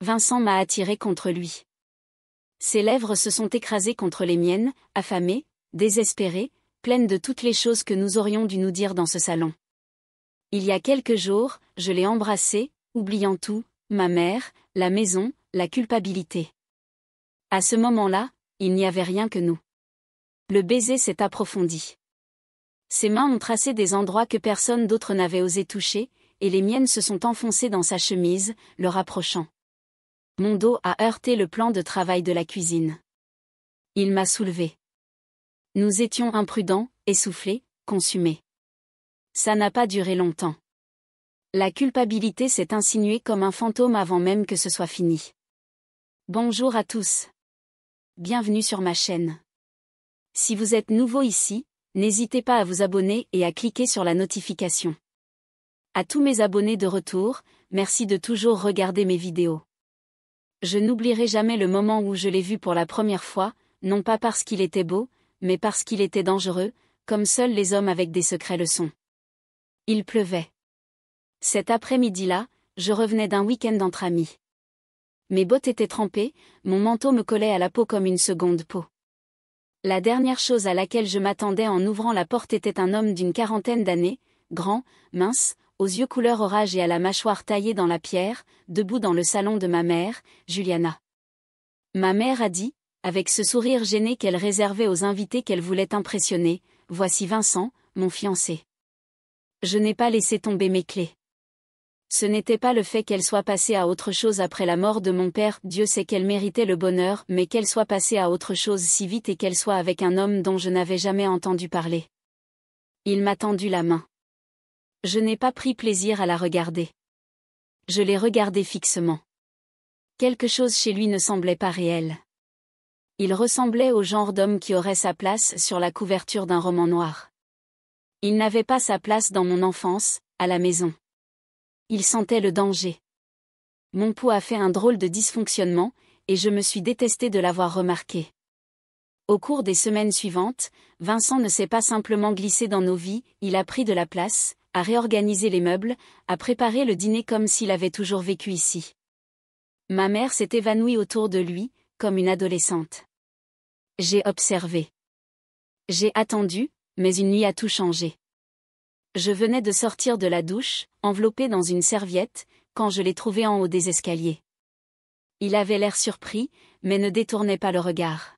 Vincent m'a attiré contre lui. Ses lèvres se sont écrasées contre les miennes, affamées, désespérées, pleines de toutes les choses que nous aurions dû nous dire dans ce salon. Il y a quelques jours, je l'ai embrassé, oubliant tout, ma mère, la maison, la culpabilité. À ce moment-là, il n'y avait rien que nous. Le baiser s'est approfondi. Ses mains ont tracé des endroits que personne d'autre n'avait osé toucher, et les miennes se sont enfoncées dans sa chemise, le rapprochant. Mon dos a heurté le plan de travail de la cuisine. Il m'a soulevé. Nous étions imprudents, essoufflés, consumés. Ça n'a pas duré longtemps. La culpabilité s'est insinuée comme un fantôme avant même que ce soit fini. Bonjour à tous. Bienvenue sur ma chaîne. Si vous êtes nouveau ici, n'hésitez pas à vous abonner et à cliquer sur la notification. À tous mes abonnés de retour, merci de toujours regarder mes vidéos. Je n'oublierai jamais le moment où je l'ai vu pour la première fois, non pas parce qu'il était beau, mais parce qu'il était dangereux, comme seuls les hommes avec des secrets le sont. Il pleuvait. Cet après-midi-là, je revenais d'un week-end entre amis. Mes bottes étaient trempées, mon manteau me collait à la peau comme une seconde peau. La dernière chose à laquelle je m'attendais en ouvrant la porte était un homme d'une quarantaine d'années, grand, mince, aux yeux couleur orage et à la mâchoire taillée dans la pierre, debout dans le salon de ma mère, Juliana. Ma mère a dit, avec ce sourire gêné qu'elle réservait aux invités qu'elle voulait impressionner, « Voici Vincent, mon fiancé. » Je n'ai pas laissé tomber mes clés. Ce n'était pas le fait qu'elle soit passée à autre chose après la mort de mon père, Dieu sait qu'elle méritait le bonheur, mais qu'elle soit passée à autre chose si vite et qu'elle soit avec un homme dont je n'avais jamais entendu parler. Il m'a tendu la main. Je n'ai pas pris plaisir à la regarder. Je l'ai regardée fixement. Quelque chose chez lui ne semblait pas réel. Il ressemblait au genre d'homme qui aurait sa place sur la couverture d'un roman noir. Il n'avait pas sa place dans mon enfance, à la maison. Il sentait le danger. Mon pouls a fait un drôle de dysfonctionnement, et je me suis détestée de l'avoir remarqué. Au cours des semaines suivantes, Vincent ne s'est pas simplement glissé dans nos vies, il a pris de la place, a réorganisé les meubles, a préparé le dîner comme s'il avait toujours vécu ici. Ma mère s'est évanouie autour de lui, comme une adolescente. J'ai observé. J'ai attendu, mais une nuit a tout changé. Je venais de sortir de la douche, enveloppé dans une serviette, quand je l'ai trouvé en haut des escaliers. Il avait l'air surpris, mais ne détournait pas le regard.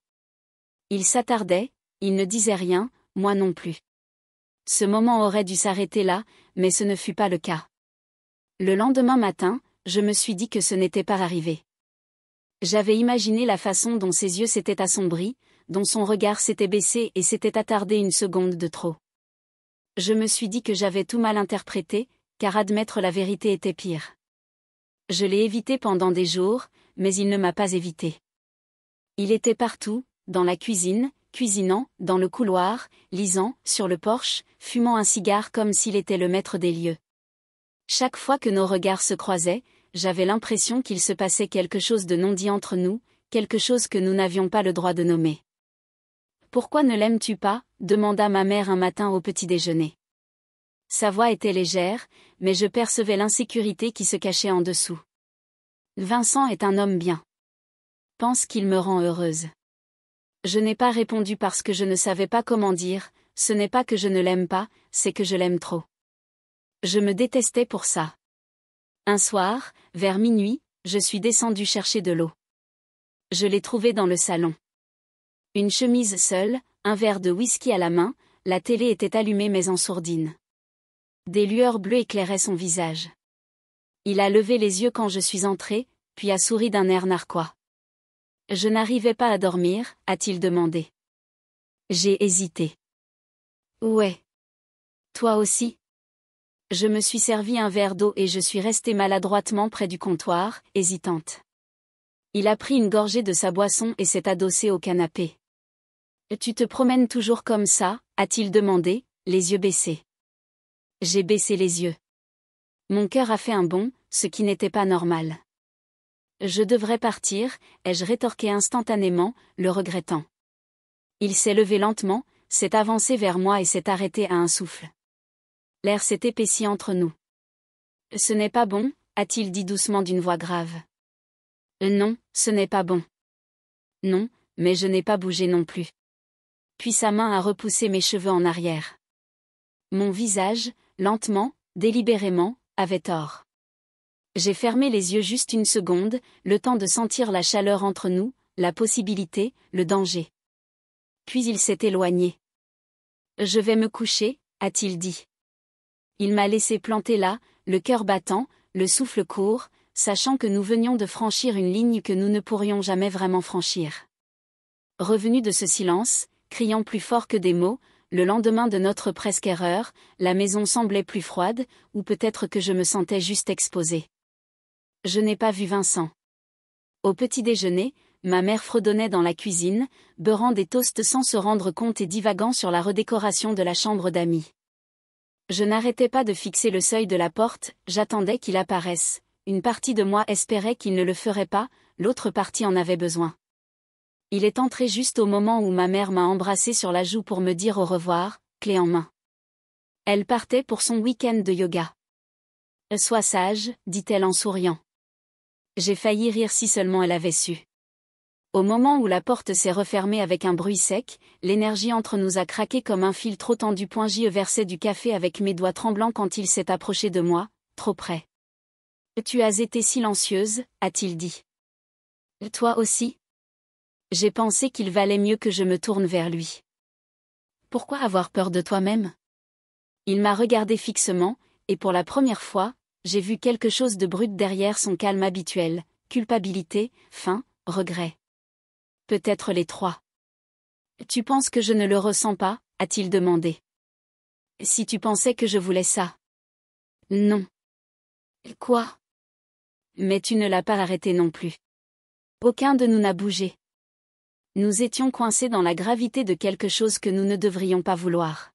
Il s'attardait, il ne disait rien, moi non plus. Ce moment aurait dû s'arrêter là, mais ce ne fut pas le cas. Le lendemain matin, je me suis dit que ce n'était pas arrivé. J'avais imaginé la façon dont ses yeux s'étaient assombris, dont son regard s'était baissé et s'était attardé une seconde de trop. Je me suis dit que j'avais tout mal interprété, car admettre la vérité était pire. Je l'ai évité pendant des jours, mais il ne m'a pas évité. Il était partout, dans la cuisine, cuisinant, dans le couloir, lisant, sur le porche, fumant un cigare comme s'il était le maître des lieux. Chaque fois que nos regards se croisaient, j'avais l'impression qu'il se passait quelque chose de non dit entre nous, quelque chose que nous n'avions pas le droit de nommer. « Pourquoi ne l'aimes-tu pas ?» demanda ma mère un matin au petit-déjeuner. Sa voix était légère, mais je percevais l'insécurité qui se cachait en dessous. Vincent est un homme bien. Pense qu'il me rend heureuse. Je n'ai pas répondu parce que je ne savais pas comment dire, ce n'est pas que je ne l'aime pas, c'est que je l'aime trop. Je me détestais pour ça. Un soir, vers minuit, je suis descendue chercher de l'eau. Je l'ai trouvé dans le salon. Une chemise seule, un verre de whisky à la main, la télé était allumée mais en sourdine. Des lueurs bleues éclairaient son visage. Il a levé les yeux quand je suis entrée, puis a souri d'un air narquois. « Je n'arrivais pas à dormir » a-t-il demandé. J'ai hésité. « Ouais. Toi aussi ?» Je me suis servi un verre d'eau et je suis restée maladroitement près du comptoir, hésitante. Il a pris une gorgée de sa boisson et s'est adossé au canapé. « Tu te promènes toujours comme ça ?» a-t-il demandé, les yeux baissés. J'ai baissé les yeux. Mon cœur a fait un bond, ce qui n'était pas normal. « Je devrais partir » ai-je rétorqué instantanément, le regrettant. Il s'est levé lentement, s'est avancé vers moi et s'est arrêté à un souffle. L'air s'est épaissi entre nous. « Ce n'est pas bon » a-t-il dit doucement d'une voix grave. Non, ce n'est pas bon. Non, mais je n'ai pas bougé non plus. Puis sa main a repoussé mes cheveux en arrière. Mon visage, lentement, délibérément, avait tort. J'ai fermé les yeux juste une seconde, le temps de sentir la chaleur entre nous, la possibilité, le danger. Puis il s'est éloigné. Je vais me coucher, a-t-il dit. Il m'a laissé planter là, le cœur battant, le souffle court, sachant que nous venions de franchir une ligne que nous ne pourrions jamais vraiment franchir. Revenu de ce silence, criant plus fort que des mots, le lendemain de notre presque erreur, la maison semblait plus froide, ou peut-être que je me sentais juste exposée. Je n'ai pas vu Vincent. Au petit déjeuner, ma mère fredonnait dans la cuisine, beurrant des toasts sans se rendre compte et divagant sur la redécoration de la chambre d'amis. Je n'arrêtais pas de fixer le seuil de la porte, j'attendais qu'il apparaisse. Une partie de moi espérait qu'il ne le ferait pas, l'autre partie en avait besoin. Il est entré juste au moment où ma mère m'a embrassé sur la joue pour me dire au revoir, clé en main. Elle partait pour son week-end de yoga. « Sois sage », dit-elle en souriant. J'ai failli rire si seulement elle avait su. Au moment où la porte s'est refermée avec un bruit sec, l'énergie entre nous a craqué comme un fil trop tendu. J'y versais du café avec mes doigts tremblants quand il s'est approché de moi, trop près. « Tu as été silencieuse », a-t-il dit. « Toi aussi ?» J'ai pensé qu'il valait mieux que je me tourne vers lui. « Pourquoi avoir peur de toi-même ?» Il m'a regardé fixement, et pour la première fois, j'ai vu quelque chose de brut derrière son calme habituel, culpabilité, faim, regret. Peut-être les trois. « Tu penses que je ne le ressens pas ?» a-t-il demandé. « Si tu pensais que je voulais ça. » Non. « Quoi ?» Mais tu ne l'as pas arrêté non plus. Aucun de nous n'a bougé. Nous étions coincés dans la gravité de quelque chose que nous ne devrions pas vouloir.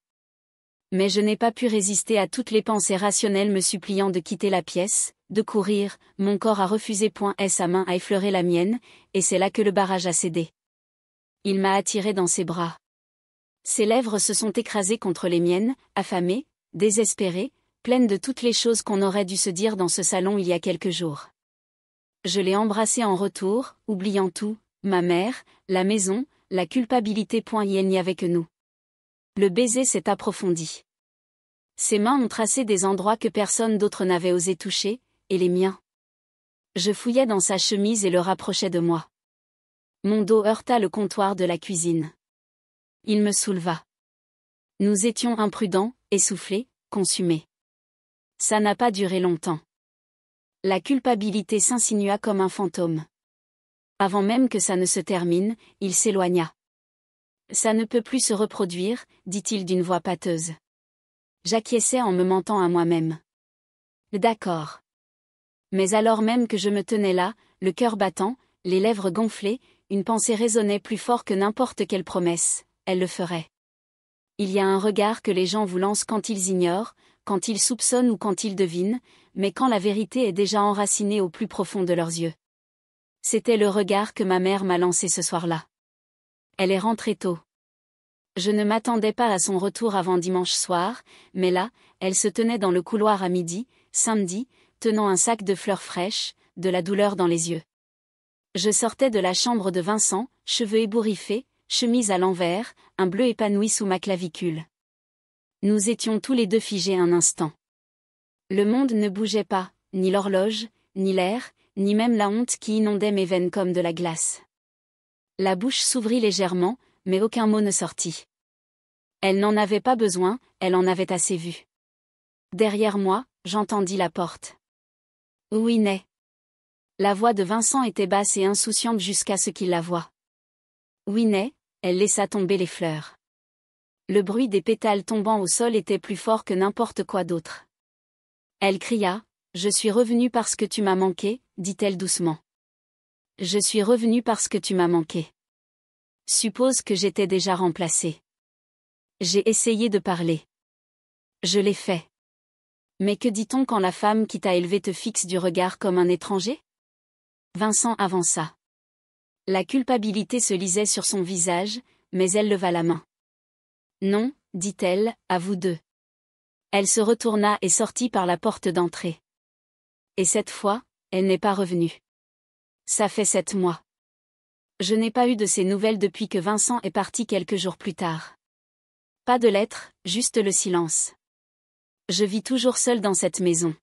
Mais je n'ai pas pu résister à toutes les pensées rationnelles me suppliant de quitter la pièce, de courir, mon corps a refusé. Sa main a effleuré la mienne, et c'est là que le barrage a cédé. Il m'a attiré dans ses bras. Ses lèvres se sont écrasées contre les miennes, affamées, désespérées, pleines de toutes les choses qu'on aurait dû se dire dans ce salon il y a quelques jours. Je l'ai embrassé en retour, oubliant tout, ma mère, la maison, la culpabilité. Il n'y avait que nous. Le baiser s'est approfondi. Ses mains ont tracé des endroits que personne d'autre n'avait osé toucher, et les miens. Je fouillais dans sa chemise et le rapprochais de moi. Mon dos heurta le comptoir de la cuisine. Il me souleva. Nous étions imprudents, essoufflés, consumés. Ça n'a pas duré longtemps. La culpabilité s'insinua comme un fantôme. Avant même que ça ne se termine, il s'éloigna. Ça ne peut plus se reproduire, dit-il d'une voix pâteuse. J'acquiesçais en me mentant à moi-même. D'accord. Mais alors même que je me tenais là, le cœur battant, les lèvres gonflées, une pensée résonnait plus fort que n'importe quelle promesse, elle le ferait. Il y a un regard que les gens vous lancent quand ils ignorent, quand ils soupçonnent ou quand ils devinent, mais quand la vérité est déjà enracinée au plus profond de leurs yeux. C'était le regard que ma mère m'a lancé ce soir-là. Elle est rentrée tôt. Je ne m'attendais pas à son retour avant dimanche soir, mais là, elle se tenait dans le couloir à midi, samedi, tenant un sac de fleurs fraîches, de la douleur dans les yeux. Je sortais de la chambre de Vincent, cheveux ébouriffés, chemise à l'envers, un bleu épanoui sous ma clavicule. Nous étions tous les deux figés un instant. Le monde ne bougeait pas, ni l'horloge, ni l'air, ni même la honte qui inondait mes veines comme de la glace. La bouche s'ouvrit légèrement, mais aucun mot ne sortit. Elle n'en avait pas besoin, elle en avait assez vu. Derrière moi, j'entendis la porte. Oui, né. La voix de Vincent était basse et insouciante jusqu'à ce qu'il la voie. Oui, né, elle laissa tomber les fleurs. Le bruit des pétales tombant au sol était plus fort que n'importe quoi d'autre. Elle cria, « Je suis revenue parce que tu m'as manqué », dit-elle doucement. Je suis revenue parce que tu m'as manqué. Suppose que j'étais déjà remplacée. J'ai essayé de parler. Je l'ai fait. Mais que dit-on quand la femme qui t'a élevé te fixe du regard comme un étranger ? Vincent avança. La culpabilité se lisait sur son visage, mais elle leva la main. Non, dit-elle, à vous deux. Elle se retourna et sortit par la porte d'entrée. Et cette fois, elle n'est pas revenue. Ça fait 7 mois. Je n'ai pas eu de ses nouvelles depuis que Vincent est parti quelques jours plus tard. Pas de lettres, juste le silence. Je vis toujours seule dans cette maison.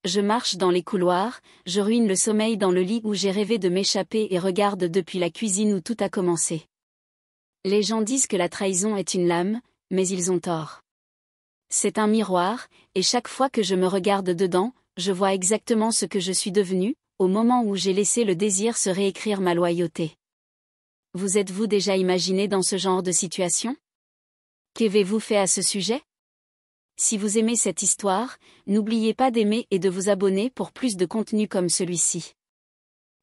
Je marche dans les couloirs, je ruine le sommeil dans le lit où j'ai rêvé de m'échapper et regarde depuis la cuisine où tout a commencé. Les gens disent que la trahison est une lame, mais ils ont tort. C'est un miroir, et chaque fois que je me regarde dedans, je vois exactement ce que je suis devenue, au moment où j'ai laissé le désir se réécrire ma loyauté. Vous êtes-vous déjà imaginé dans ce genre de situation? Qu'avez-vous fait à ce sujet? Si vous aimez cette histoire, n'oubliez pas d'aimer et de vous abonner pour plus de contenu comme celui-ci.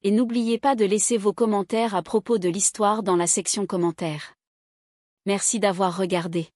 Et n'oubliez pas de laisser vos commentaires à propos de l'histoire dans la section commentaires. Merci d'avoir regardé.